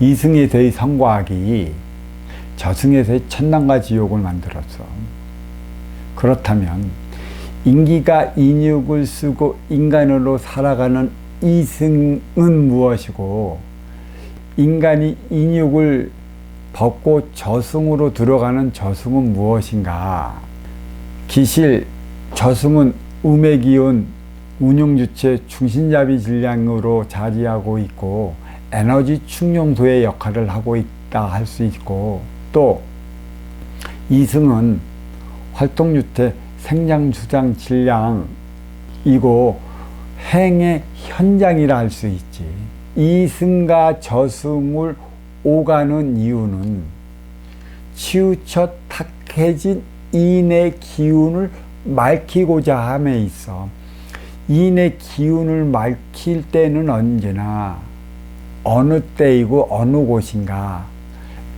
이승에서의 성과학이 저승에서의 천당과 지옥을 만들었어. 그렇다면 인기가 인육을 쓰고 인간으로 살아가는 이승은 무엇이고, 인간이 인육을 벗고 저승으로 들어가는 저승은 무엇인가? 기실 저승은 음의 기운, 운용주체, 중심잡이 질량으로 자리하고 있고 에너지 충용소의 역할을 하고 있다 할 수 있고, 또 이승은 활동주체, 생장수장 질량이고 행의 현장이라 할 수 있지. 이승과 저승을 오가는 이유는 치우쳐 탁해진 인의 기운을 맑히고자 함에 있어. 인의 기운을 맑힐 때는 언제나 어느 때이고 어느 곳인가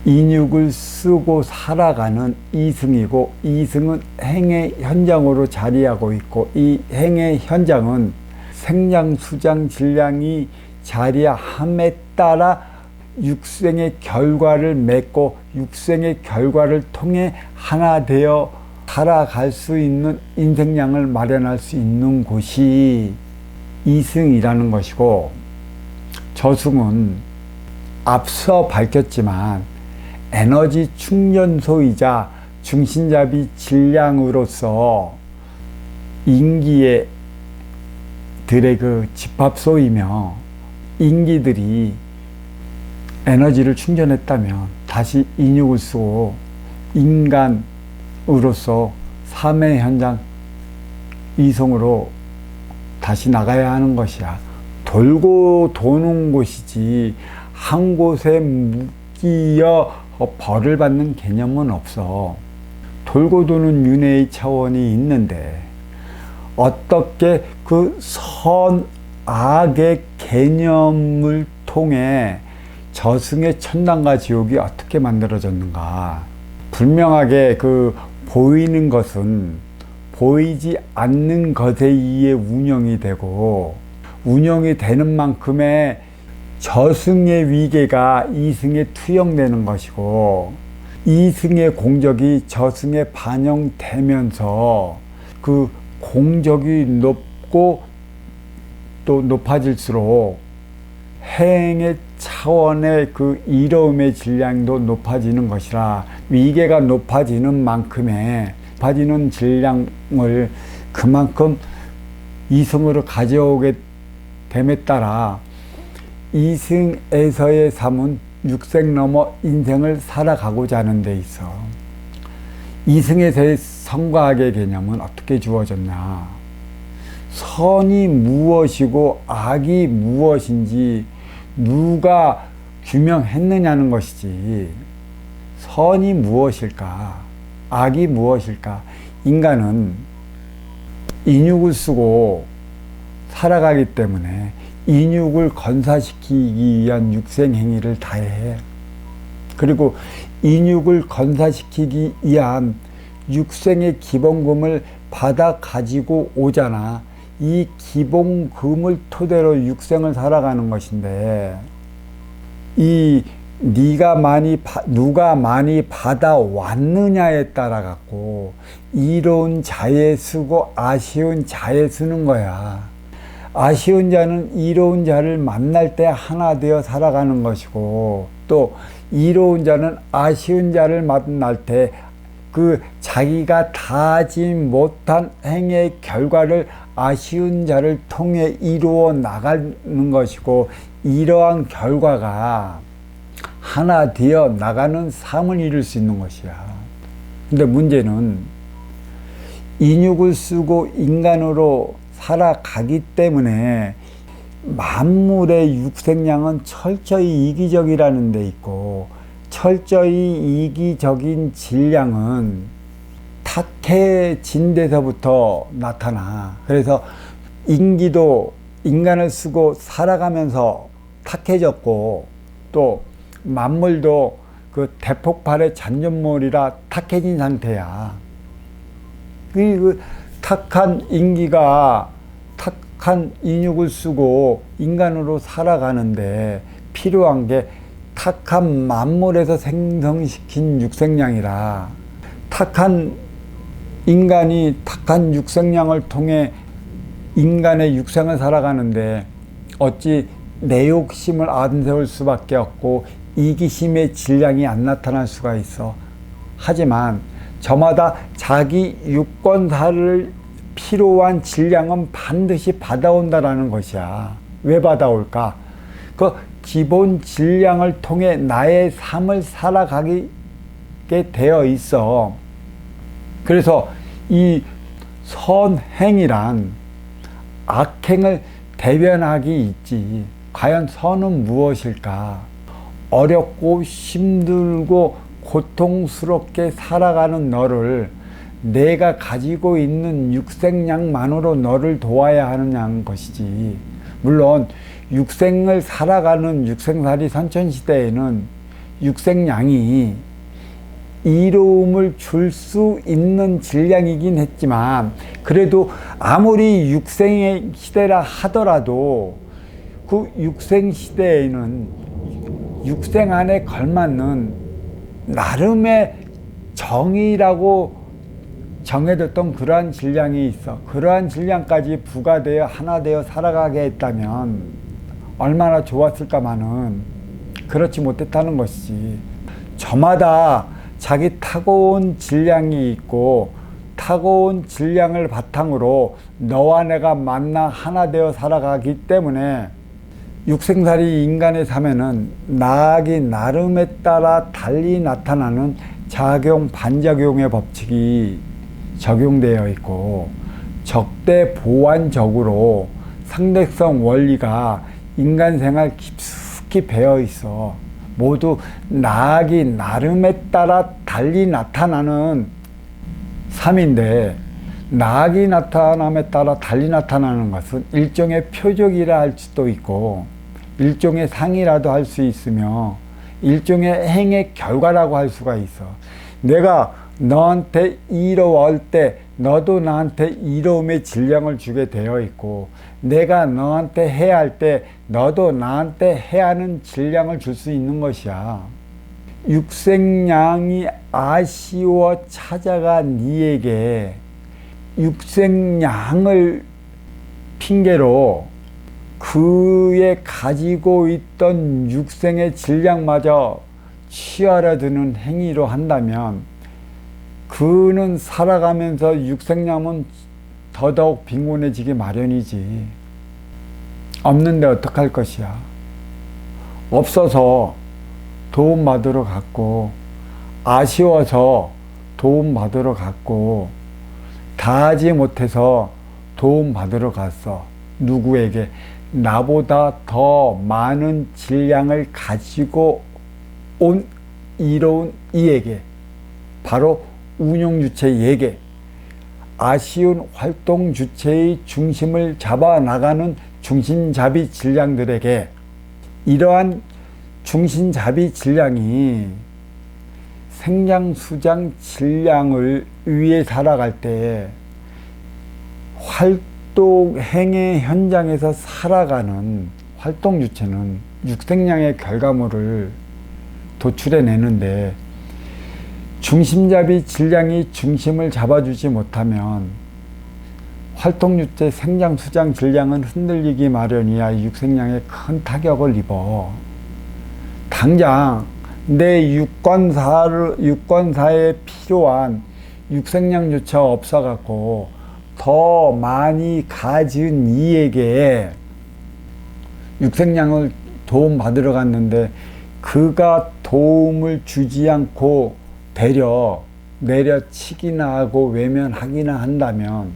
인육을 쓰고 살아가는 이승이고, 이승은 행의 현장으로 자리하고 있고, 이 행의 현장은 생장수장 질량이 자리함에 따라 육생의 결과를 맺고 육생의 결과를 통해 하나 되어 살아갈 수 있는 인생량을 마련할 수 있는 곳이 이승이라는 것이고, 저승은 앞서 밝혔지만 에너지 충전소이자 중심잡이 질량으로서 인기의 들의 그 집합소이며, 인기들이 에너지를 충전했다면 다시 인육을 쓰고 인간으로서 삶의 현장 이성으로 다시 나가야 하는 것이야. 돌고 도는 곳이지 한 곳에 묶여 벌을 받는 개념은 없어. 돌고 도는 윤회의 차원이 있는데 어떻게 그 선악의 개념을 통해 저승의 천당과 지옥이 어떻게 만들어졌는가? 분명하게 그 보이는 것은 보이지 않는 것에 의해 운영이 되고, 운영이 되는 만큼의 저승의 위계가 이승에 투영되는 것이고, 이승의 공적이 저승에 반영되면서 그 공적이 높고 또 높아질수록 행의 차원의 그 이로움의 질량도 높아지는 것이라, 위계가 높아지는 만큼의 높아지는 질량을 그만큼 이승으로 가져오게 됨에 따라 이승에서의 삶은 육생 넘어 인생을 살아가고자 하는 데 있어. 이승에서의 성과학의 개념은 어떻게 주어졌냐? 선이 무엇이고 악이 무엇인지 누가 규명했느냐는 것이지, 선이 무엇일까? 악이 무엇일까? 인간은 인육을 쓰고 살아가기 때문에 인육을 건사시키기 위한 육생행위를 다해. 그리고 인육을 건사시키기 위한 육생의 기본금을 받아 가지고 오잖아. 이 기본금을 토대로 육생을 살아가는 것인데, 이 누가 많이 받아왔느냐에 따라 갖고 이로운 자에 쓰고 아쉬운 자에 쓰는 거야. 아쉬운 자는 이로운 자를 만날 때 하나 되어 살아가는 것이고, 또 이로운 자는 아쉬운 자를 만날 때 그 자기가 다하지 못한 행의 결과를 아쉬운 자를 통해 이루어 나가는 것이고, 이러한 결과가 하나 되어 나가는 삶을 이룰 수 있는 것이야. 근데 문제는 인육을 쓰고 인간으로 살아가기 때문에 만물의 육생량은 철저히 이기적이라는 데 있고, 철저히 이기적인 질량은 탁해진 데서부터 나타나. 그래서 인기도 인간을 쓰고 살아가면서 탁해졌고, 또 만물도 그 대폭발의 잔존물이라 탁해진 상태야. 그 탁한 인기가 탁한 인육을 쓰고 인간으로 살아가는데 필요한 게 탁한 만물에서 생성시킨 육생량이라 탁한 인간이 탁한 육생량을 통해 인간의 육생을 살아가는데 어찌 내 욕심을 앞세울 수밖에 없고 이기심의 질량이 안 나타날 수가 있어. 하지만 저마다 자기 유권사를 필요한 질량은 반드시 받아온다라는 것이야. 왜 받아올까? 그 기본 질량을 통해 나의 삶을 살아가게 되어 있어. 그래서 이 선행이란 악행을 대변하기 있지. 과연 선은 무엇일까? 어렵고 힘들고 고통스럽게 살아가는 너를 내가 가지고 있는 육생량만으로 너를 도와야 하는 것이지. 물론 육생을 살아가는 육생살이 선천시대에는 육생량이 이로움을 줄 수 있는 질량이긴 했지만 그래도 아무리 육생의 시대라 하더라도 그 육생 시대에는 육생 안에 걸맞는 나름의 정의라고 정해졌던 그러한 질량이 있어. 그러한 질량까지 부과되어 하나 되어 살아가게 했다면 얼마나 좋았을까마는 그렇지 못했다는 것이지. 저마다 자기 타고온 질량이 있고 타고온 질량을 바탕으로 너와 내가 만나 하나 되어 살아가기 때문에 육생살이 인간의 삶에는 나아기 나름에 따라 달리 나타나는 작용 반작용의 법칙이 적용되어 있고 적대 보완적으로 상대성 원리가 인간 생활 깊숙이 배어 있어. 모두 나아기 나름에 따라 달리 나타나는 삶인데 나아기 나타남에 따라 달리 나타나는 것은 일종의 표적이라 할 수도 있고 일종의 상이라도 할 수 있으며 일종의 행의 결과라고 할 수가 있어. 내가 너한테 이로울 때 너도 나한테 이로움의 질량을 주게 되어 있고 내가 너한테 해야 할 때 너도 나한테 해야 하는 질량을 줄 수 있는 것이야. 육생량이 아쉬워 찾아간 네에게 육생량을 핑계로 그의 가지고 있던 육생의 질량마저 취하려 드는 행위로 한다면 그는 살아가면서 육생량은 더더욱 빈곤해지기 마련이지. 없는데 어떡할 것이야. 없어서 도움받으러 갔고 아쉬워서 도움받으러 갔고 다하지 못해서 도움받으러 갔어. 누구에게? 나보다 더 많은 질량을 가지고 온 이로운 이에게, 바로 운용주체에게, 아쉬운 활동 주체의 중심을 잡아 나가는 중심잡이 질량들에게. 이러한 중심잡이 질량이 생장수장 질량을 위해 살아갈 때 활동행의 현장에서 살아가는 활동 주체는 육생량의 결과물을 도출해내는데 중심잡이 질량이 중심을 잡아주지 못하면 활동주체 생장수장 질량은 흔들리기 마련이야. 육생량에 큰 타격을 입어. 당장 내 유권사에 필요한 육생량조차 없어갖고 더 많이 가진 이에게 육생량을 도움받으러 갔는데 그가 도움을 주지 않고 되려 내려치기나 하고 외면하기나 한다면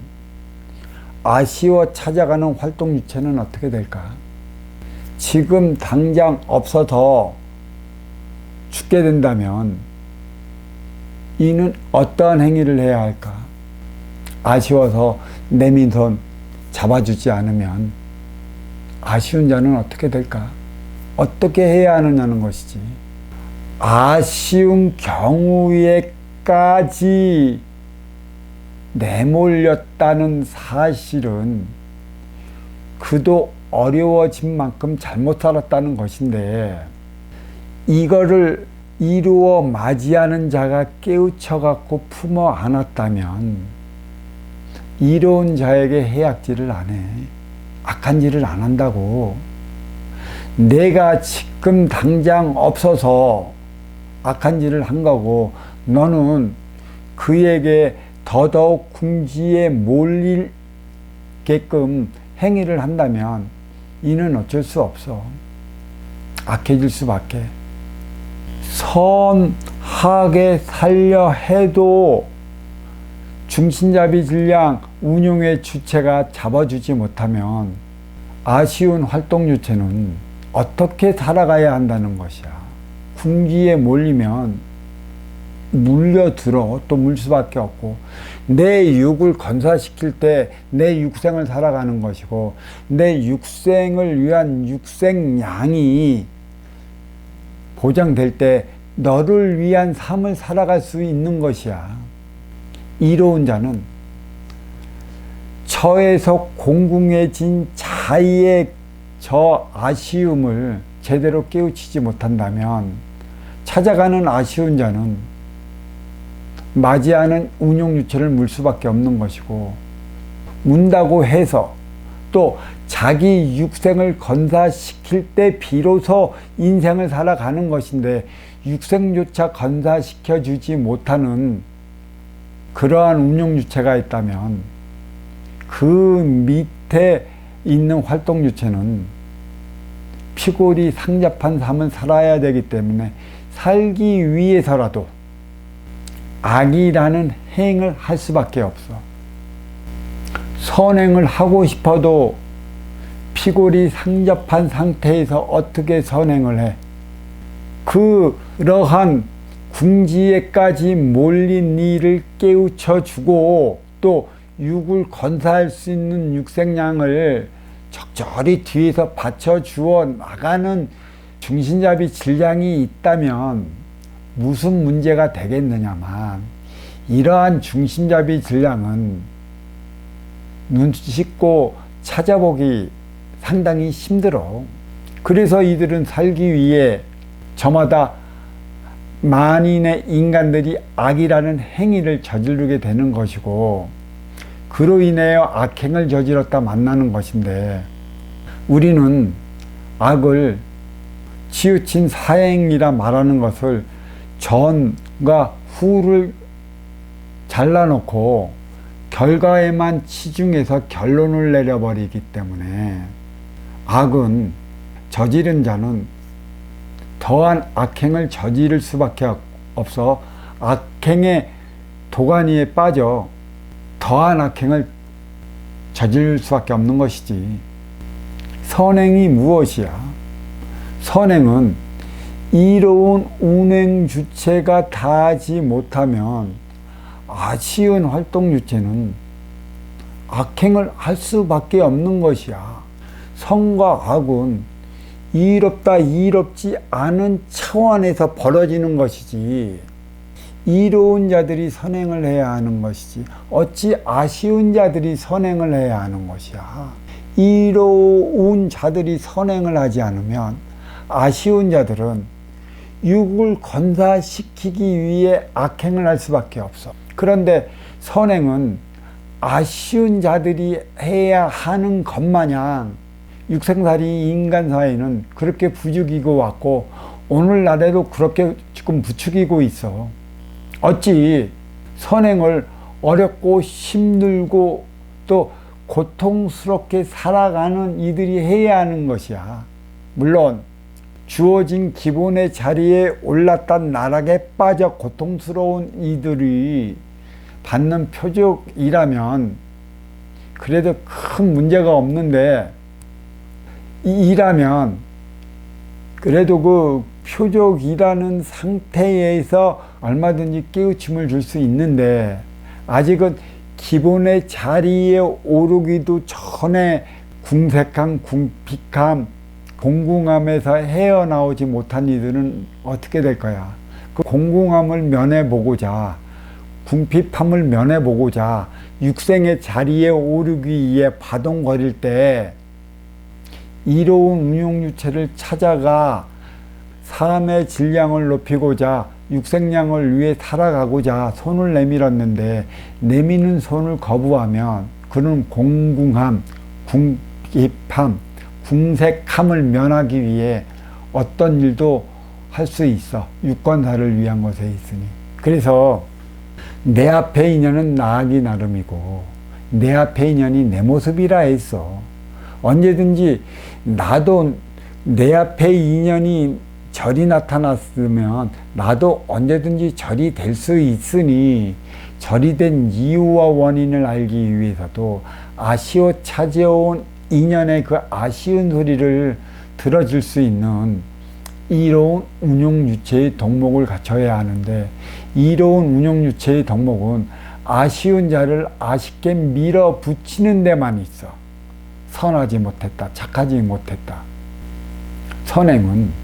아쉬워 찾아가는 활동주체는 어떻게 될까? 지금 당장 없어서 죽게 된다면 이는 어떠한 행위를 해야 할까? 아쉬워서 내민 손 잡아주지 않으면 아쉬운 자는 어떻게 될까? 어떻게 해야 하느냐는 것이지. 아쉬운 경우에까지 내몰렸다는 사실은 그도 어려워진 만큼 잘못 살았다는 것인데 이거를 이루어 맞이하는 자가 깨우쳐 갖고 품어 안았다면 이로운 자에게 해악질을 안 해. 악한 짓을 안 한다고. 내가 지금 당장 없어서 악한 짓을 한 거고, 너는 그에게 더더욱 궁지에 몰리게끔 행위를 한다면 이는 어쩔 수 없어. 악해질 수밖에. 선하게 살려 해도 중신잡이 질량 운용의 주체가 잡아주지 못하면 아쉬운 활동 주체는 어떻게 살아가야 한다는 것이야. 궁지에 몰리면 물려들어 또 물 수밖에 없고, 내 육을 건사시킬 때 내 육생을 살아가는 것이고, 내 육생을 위한 육생량이 보장될 때 너를 위한 삶을 살아갈 수 있는 것이야. 이로운 자는 처에서 공궁해진 자의 저 아쉬움을 제대로 깨우치지 못한다면 찾아가는 아쉬운 자는 맞이하는 운용유체를 물 수밖에 없는 것이고, 문다고 해서 또 자기 육생을 건사시킬 때 비로소 인생을 살아가는 것인데, 육생조차 건사시켜 주지 못하는 그러한 운용유체가 있다면 그 밑에 있는 활동유체는 피골이 상잡한 삶을 살아야 되기 때문에 살기 위해서라도 악이라는 행을 할 수밖에 없어. 선행을 하고 싶어도 피골이 상접한 상태에서 어떻게 선행을 해? 그러한 궁지에까지 몰린 이를 깨우쳐 주고 또 육을 건사할 수 있는 육생량을 적절히 뒤에서 받쳐 주어 나가는 중신잡이 질량이 있다면 무슨 문제가 되겠느냐만, 이러한 중신잡이 질량은 눈 씻고 찾아보기 상당히 힘들어. 그래서 이들은 살기 위해 저마다 만인의 인간들이 악이라는 행위를 저지르게 되는 것이고, 그로 인하여 악행을 저질렀다 만나는 것인데, 우리는 악을 치우친 사행이라 말하는 것을 전과 후를 잘라놓고 결과에만 치중해서 결론을 내려버리기 때문에, 악은 저지른 자는 더한 악행을 저지를 수밖에 없어 악행의 도가니에 빠져 더한 악행을 저지를 수밖에 없는 것이지. 선행이 무엇이야? 선행은 이로운 운행 주체가 다하지 못하면 아쉬운 활동 주체는 악행을 할 수밖에 없는 것이야. 선과 악은 이롭다 이롭지 않은 차원에서 벌어지는 것이지, 이로운 자들이 선행을 해야 하는 것이지 어찌 아쉬운 자들이 선행을 해야 하는 것이야. 이로운 자들이 선행을 하지 않으면 아쉬운 자들은 육을 건사시키기 위해 악행을 할 수밖에 없어. 그런데 선행은 아쉬운 자들이 해야 하는 것 마냥 육생살이 인간 사회는 그렇게 부추기고 왔고, 오늘날에도 그렇게 지금 부추기고 있어. 어찌 선행을 어렵고 힘들고 또 고통스럽게 살아가는 이들이 해야 하는 것이야. 물론 주어진 기본의 자리에 올랐던 나락에 빠져 고통스러운 이들이 받는 표적이라면 그래도 큰 문제가 없는데, 이라면 그래도 그 표적이라는 상태에서 얼마든지 깨우침을 줄 수 있는데, 아직은 기본의 자리에 오르기도 전에 궁색함, 궁핍함, 공궁함에서 헤어나오지 못한 이들은 어떻게 될 거야? 그 공궁함을 면해보고자, 궁핍함을 면해보고자 육생의 자리에 오르기 위해 바동거릴 때 이로운 운용유체를 찾아가 삶의 질량을 높이고자 육생량을 위해 살아가고자 손을 내밀었는데 내미는 손을 거부하면 그는 공궁함, 궁핍함, 궁색함을 면하기 위해 어떤 일도 할 수 있어. 유권사를 위한 것에 있으니. 그래서 내 앞에 인연은 나하기 나름이고 내 앞에 인연이 내 모습이라 했어. 언제든지 나도 내 앞에 인연이 절이 나타났으면 나도 언제든지 절이 될 수 있으니 절이 된 이유와 원인을 알기 위해서도 아쉬워 찾아온 인연의 그 아쉬운 소리를 들어줄 수 있는 이로운 운용유체의 덕목을 갖춰야 하는데 이로운 운용유체의 덕목은 아쉬운 자를 아쉽게 밀어붙이는 데만 있어. 선하지 못했다, 착하지 못했다. 선행은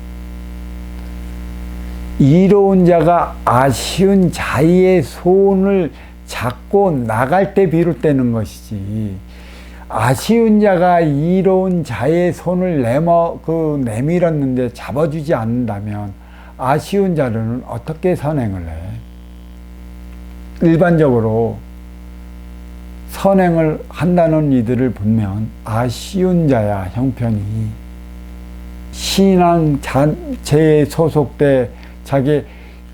이로운 자가 아쉬운 자의 손을 잡고 나갈 때 비롯되는 것이지 아쉬운 자가 이로운 자의 손을 내밀었는데 잡아주지 않는다면 아쉬운 자는 어떻게 선행을 해? 일반적으로 선행을 한다는 이들을 보면 아쉬운 자야 형편이 신앙 단체에 소속돼 자기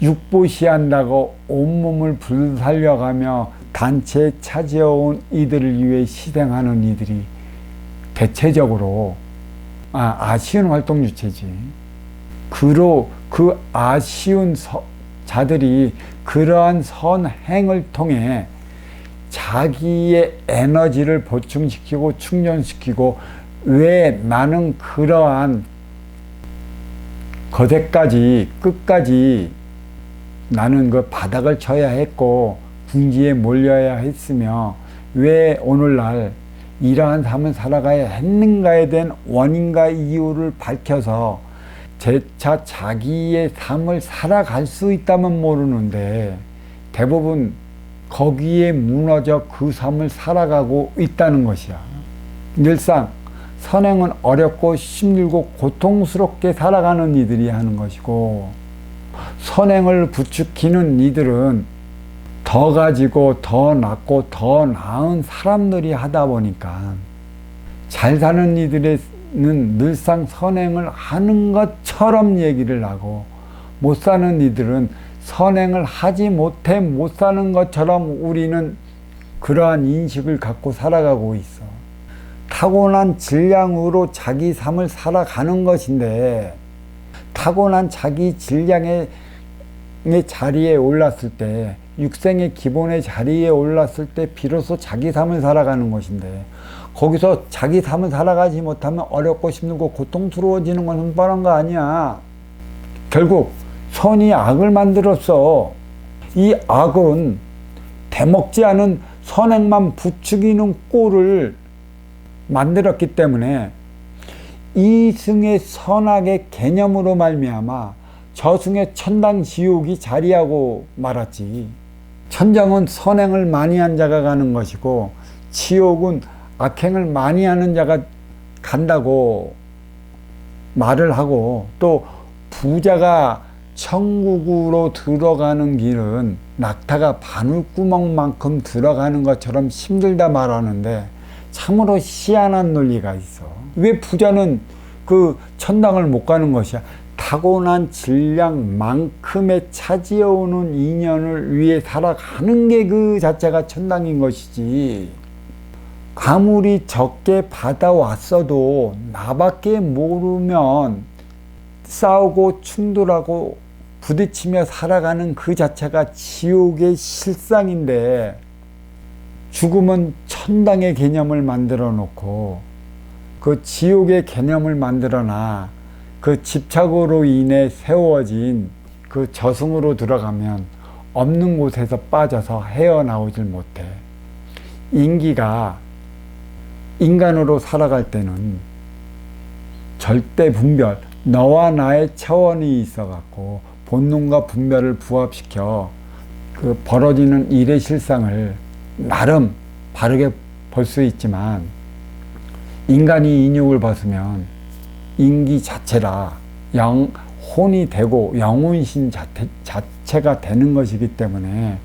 육보시한다고 온몸을 불살려가며 단체에 찾아온 이들을 위해 희생하는 이들이 대체적으로 아쉬운 활동 주체지. 그 아쉬운 자들이 그러한 선행을 통해 자기의 에너지를 보충시키고 충전시키고 왜 나는 그러한 끝까지 나는 그 바닥을 쳐야 했고 궁지에 몰려야 했으며 왜 오늘날 이러한 삶을 살아가야 했는가에 대한 원인과 이유를 밝혀서 재차 자기의 삶을 살아갈 수 있다면 모르는데 대부분 거기에 무너져 그 삶을 살아가고 있다는 것이야. 늘상 선행은 어렵고 힘들고 고통스럽게 살아가는 이들이 하는 것이고 선행을 부추기는 이들은 더 가지고 더 낫고 더 나은 사람들이 하다 보니까 잘 사는 이들은 늘상 선행을 하는 것처럼 얘기를 하고 못 사는 이들은 선행을 하지 못해 못 사는 것처럼 우리는 그러한 인식을 갖고 살아가고 있어. 타고난 질량으로 자기 삶을 살아가는 것인데 타고난 자기 질량의 자리에 올랐을 때 육생의 기본의 자리에 올랐을 때 비로소 자기 삶을 살아가는 것인데 거기서 자기 삶을 살아가지 못하면 어렵고 힘들고 고통스러워지는 것은 뻔한 거 아니야. 결국 선이 악을 만들었어. 이 악은 대먹지 않은 선행만 부추기는 꼴을 만들었기 때문에 이승의 선악의 개념으로 말미암아 저승의 천당 지옥이 자리하고 말았지. 천당은 선행을 많이 한 자가 가는 것이고 지옥은 악행을 많이 하는 자가 간다고 말을 하고 또 부자가 천국으로 들어가는 길은 낙타가 바늘구멍만큼 들어가는 것처럼 힘들다 말하는데 참으로 희한한 논리가 있어. 왜 부자는 그 천당을 못 가는 것이야? 타고난 질량만큼의 차지어오는 인연을 위해 살아가는 게 그 자체가 천당인 것이지. 아무리 적게 받아왔어도 나밖에 모르면 싸우고 충돌하고 부딪히며 살아가는 그 자체가 지옥의 실상인데 죽음은 천당의 개념을 만들어 놓고 그 지옥의 개념을 만들어 놔 그 집착으로 인해 세워진 그 저승으로 들어가면 없는 곳에서 빠져서 헤어나오질 못해. 인기가 인간으로 살아갈 때는 절대 분별, 너와 나의 차원이 있어갖고 본능과 분별을 부합시켜 그 벌어지는 일의 실상을 나름 바르게 볼 수 있지만 인간이 인육을 벗으면 인기 자체라 혼이 되고 영혼신 자체가 되는 것이기 때문에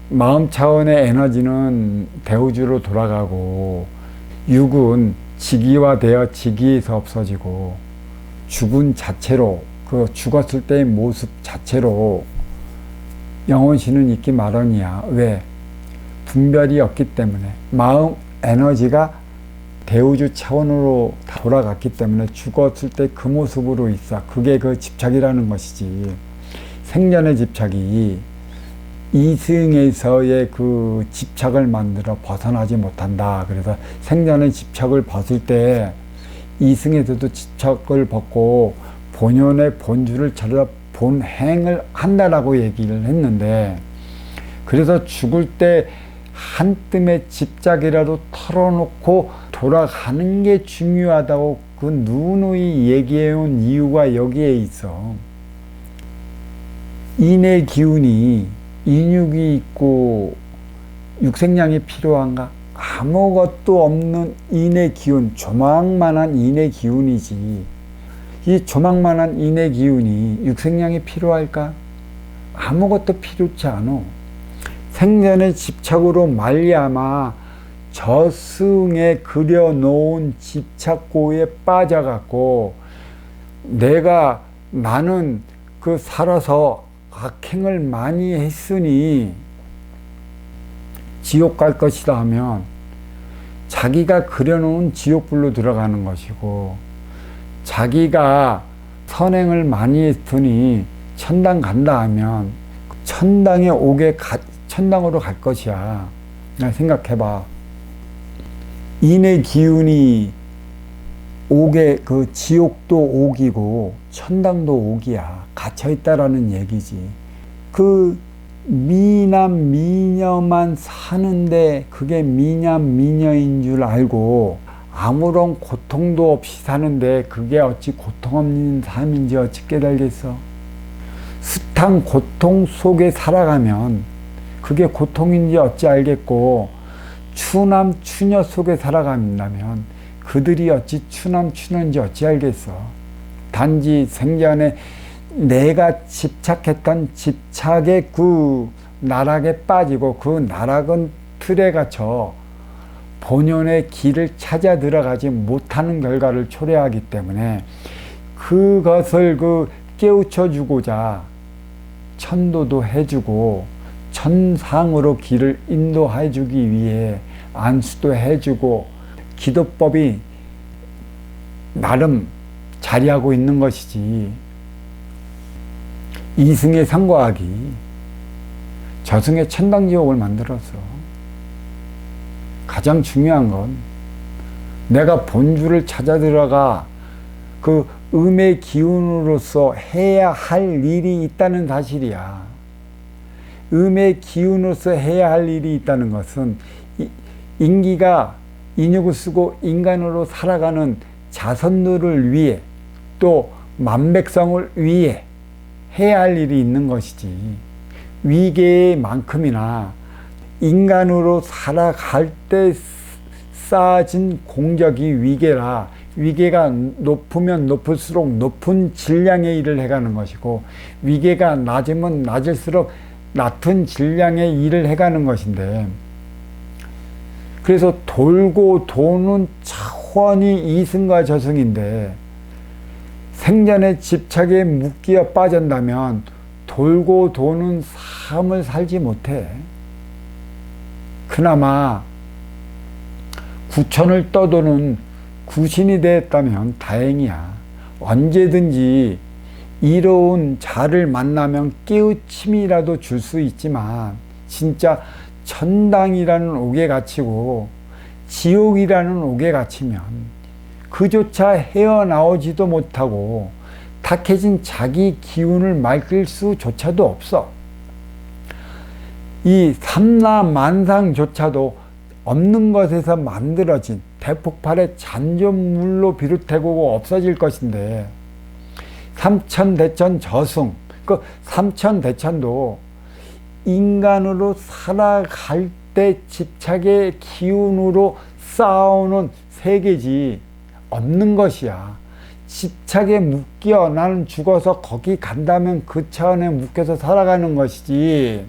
마음 차원의 에너지는 대우주로 돌아가고 육은 직이화되어 직이에서 없어지고 죽은 자체로 그 죽었을 때의 모습 자체로 영혼신은 있기 마련이야. 왜? 분별이 없기 때문에 마음 에너지가 대우주 차원으로 돌아갔기 때문에 죽었을 때 그 모습으로 있어. 그게 그 집착이라는 것이지. 생전의 집착이 이승에서의 그 집착을 만들어 벗어나지 못한다. 그래서 생전의 집착을 벗을 때 이승에서도 집착을 벗고 본연의 본주를 찾아 본행을 한다라고 얘기를 했는데, 그래서 죽을 때 한 뜸의 집착이라도 털어놓고 돌아가는 게 중요하다고 그 누누이 얘기해온 이유가 여기에 있어. 인의 기운이 인육이 있고 육생량이 필요한가? 아무것도 없는 인의 기운, 조망만한 인의 기운이지. 이 조망만한 인의 기운이 육생량이 필요할까? 아무것도 필요치 않아. 생전의 집착으로 말미암아 저승에 그려놓은 집착고에 빠져갖고 나는 그 살아서 악행을 많이 했으니 지옥 갈 것이다 하면 자기가 그려놓은 지옥불로 들어가는 것이고, 자기가 선행을 많이 했으니 천당 간다 하면 천당으로 갈 것이야. 생각해봐. 인의 기운이 옥에 그 지옥도 옥이고 천당도 옥이야. 갇혀있다라는 얘기지. 그 미남 미녀만 사는데 그게 미남 미녀인 줄 알고 아무런 고통도 없이 사는데 그게 어찌 고통 없는 삶인지 어찌 깨달겠어. 숱한 고통 속에 살아가면 그게 고통인지 어찌 알겠고, 추남 추녀 속에 살아간다면 그들이 어찌 추남 추녀인지 어찌 알겠어. 단지 생전에 내가 집착했던 집착의 그 나락에 빠지고 그 나락은 틀에 갇혀 본연의 길을 찾아 들어가지 못하는 결과를 초래하기 때문에 그것을 깨우쳐 주고자 천도도 해주고 천상으로 길을 인도해 주기 위해 안수도 해주고 기도법이 나름 자리하고 있는 것이지. 이승의 상과학이 저승의 천당지옥을 만들었어. 가장 중요한 건 내가 본주를 찾아 들어가 그 음의 기운으로서 해야 할 일이 있다는 사실이야. 음의 기운으로서 해야 할 일이 있다는 것은 인기가 인육을 쓰고 인간으로 살아가는 자손들을 위해 또 만백성을 위해 해야 할 일이 있는 것이지. 위계만큼이나 인간으로 살아갈 때 쌓아진 공적이 위계라, 위계가 높으면 높을수록 높은 질량의 일을 해가는 것이고, 위계가 낮으면 낮을수록 낮은 질량의 일을 해가는 것인데, 그래서 돌고 도는 차원이 이승과 저승인데, 생전의 집착에 묶여 빠진다면 돌고 도는 삶을 살지 못해. 그나마 구천을 떠도는 구신이 되었다면 다행이야. 언제든지 이로운 자를 만나면 깨우침이라도 줄 수 있지만, 진짜 천당이라는 옥에 갇히고 지옥이라는 옥에 갇히면 그조차 헤어나오지도 못하고 탁해진 자기 기운을 맡길 수조차도 없어. 이 삼라만상조차도 없는 것에서 만들어진 대폭발의 잔존물로 비롯되고 없어질 것인데, 삼천대천 저승, 그 삼천대천도 인간으로 살아갈 때 집착의 기운으로 쌓아오는 세계지 없는 것이야. 집착에 묶여 나는 죽어서 거기 간다면 그 차원에 묶여서 살아가는 것이지,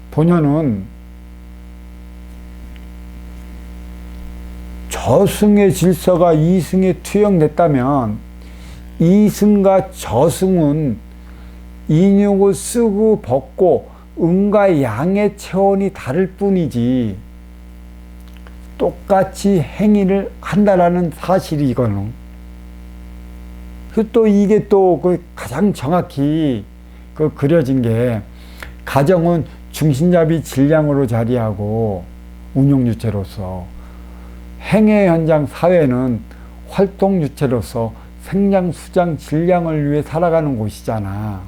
본연은 저승의 질서가 이승에 투영됐다면 이승과 저승은 인육을 쓰고 벗고 음과 양의 체온이 다를 뿐이지 똑같이 행위를 한다라는 사실이 이거는. 또 이게 또 그 가장 정확히 그 그려진 게, 가정은 중심잡이 질량으로 자리하고 운용 주체로서, 행회 현장 사회는 활동 주체로서 생장 수장 질량을 위해 살아가는 곳이잖아.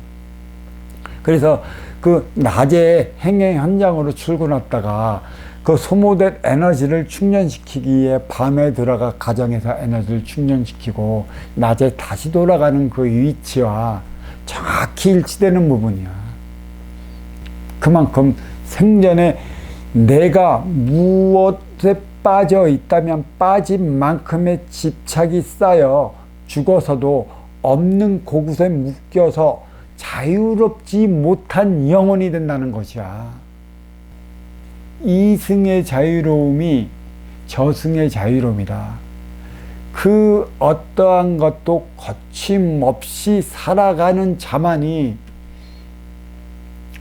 그래서 그 낮에 행회 현장으로 출근했다가 그 소모된 에너지를 충전시키기에 밤에 들어가 가정에서 에너지를 충전시키고 낮에 다시 돌아가는 그 위치와 정확히 일치되는 부분이야. 그만큼 생전에 내가 무엇에 빠져 있다면 빠진 만큼의 집착이 쌓여 죽어서도 없는 곳에 묶여서 자유롭지 못한 영혼이 된다는 것이야. 이승의 자유로움이 저승의 자유로움이다. 그 어떠한 것도 거침없이 살아가는 자만이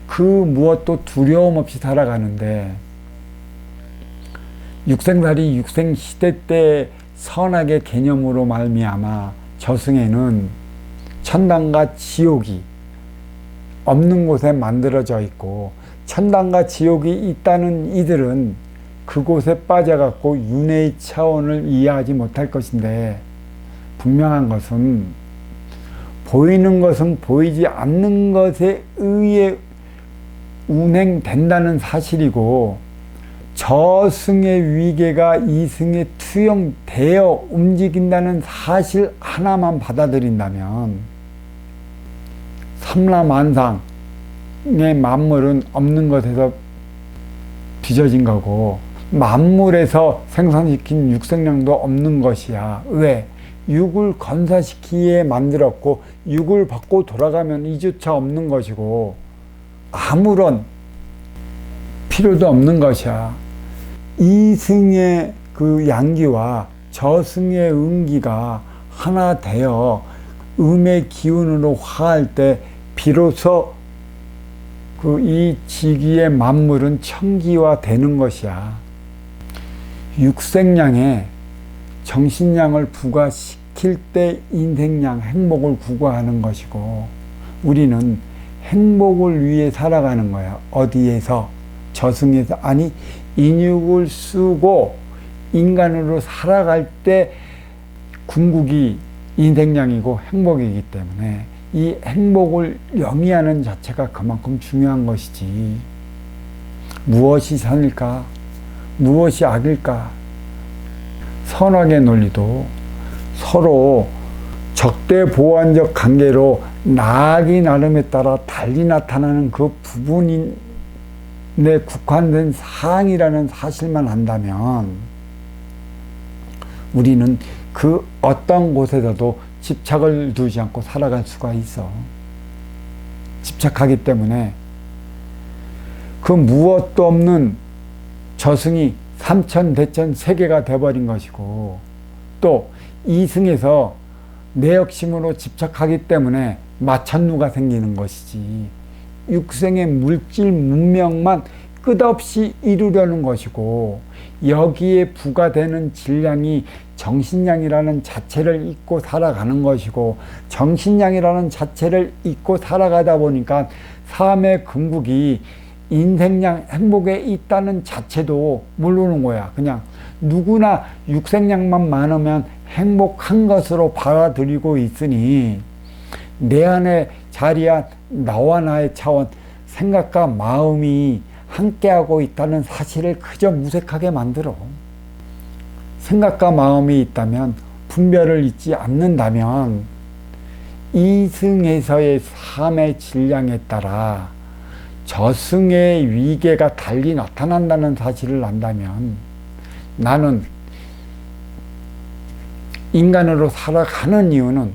그 무엇도 두려움 없이 살아가는데, 육생살이 육생시대 때 선악의 개념으로 말미암아 저승에는 천당과 지옥이 없는 곳에 만들어져 있고, 천당과 지옥이 있다는 이들은 그곳에 빠져갖고 윤회의 차원을 이해하지 못할 것인데, 분명한 것은 보이는 것은 보이지 않는 것에 의해 운행된다는 사실이고, 저승의 위계가 이승에 투영되어 움직인다는 사실 하나만 받아들인다면 삼라만상의 만물은 없는 것에서 빚어진 거고, 만물에서 생산시킨 육생량도 없는 것이야. 왜? 육을 건사시키기에 만들었고 육을 받고 돌아가면 이조차 없는 것이고 아무런 필요도 없는 것이야. 이승의 그 양기와 저승의 음기가 하나 되어 음의 기운으로 화할 때 비로소 그 이 지기의 만물은 청기화 되는 것이야. 육생량에 정신량을 부과시킬 때 인생량, 행복을 구가하는 것이고, 우리는 행복을 위해 살아가는 거야. 어디에서? 저승에서. 아니, 인육을 쓰고 인간으로 살아갈 때 궁극이 인생량이고 행복이기 때문에 이 행복을 영위하는 자체가 그만큼 중요한 것이지. 무엇이 선일까? 무엇이 악일까? 선악의 논리도 서로 적대보완적 관계로 나아기 나름에 따라 달리 나타나는 그 부분에 국한된 사항이라는 사실만 안다면 우리는 그 어떤 곳에서도 집착을 두지 않고 살아갈 수가 있어. 집착하기 때문에 그 무엇도 없는 저승이 삼천대천 세계가 돼버린 것이고, 또 이승에서 내역심으로 집착하기 때문에 마천루가 생기는 것이지, 육생의 물질 문명만 끝없이 이루려는 것이고, 여기에 부과되는 질량이 정신량이라는 자체를 잊고 살아가는 것이고, 정신량이라는 자체를 잊고 살아가다 보니까 삶의 궁극이 인생량, 행복에 있다는 자체도 모르는 거야. 그냥 누구나 육생량만 많으면 행복한 것으로 받아들이고 있으니, 내 안에 자리한 나와 나의 차원, 생각과 마음이 함께하고 있다는 사실을 그저 무색하게 만들어. 생각과 마음이 있다면, 분별을 잊지 않는다면 이승에서의 삶의 질량에 따라 저승의 위계가 달리 나타난다는 사실을 안다면, 나는 인간으로 살아가는 이유는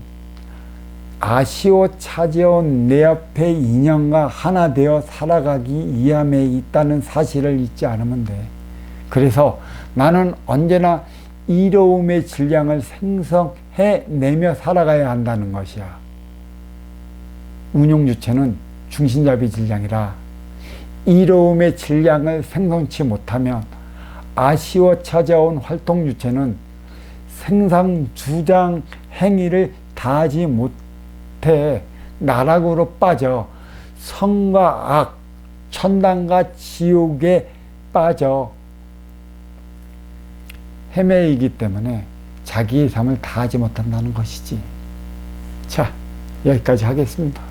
아쉬워 찾아온 내 앞의 인연과 하나 되어 살아가기 위함에 있다는 사실을 잊지 않으면 돼. 그래서 나는 언제나 이로움의 질량을 생성해내며 살아가야 한다는 것이야. 운용주체는 중심잡이 질량이라 이로움의 질량을 생성치 못하면 아쉬워 찾아온 활동주체는 생산주장 행위를 다하지 못해 나락으로 빠져 선과 악, 천당과 지옥에 빠져 헤매이기 때문에 자기의 삶을 다하지 못한다는 것이지. 자, 여기까지 하겠습니다.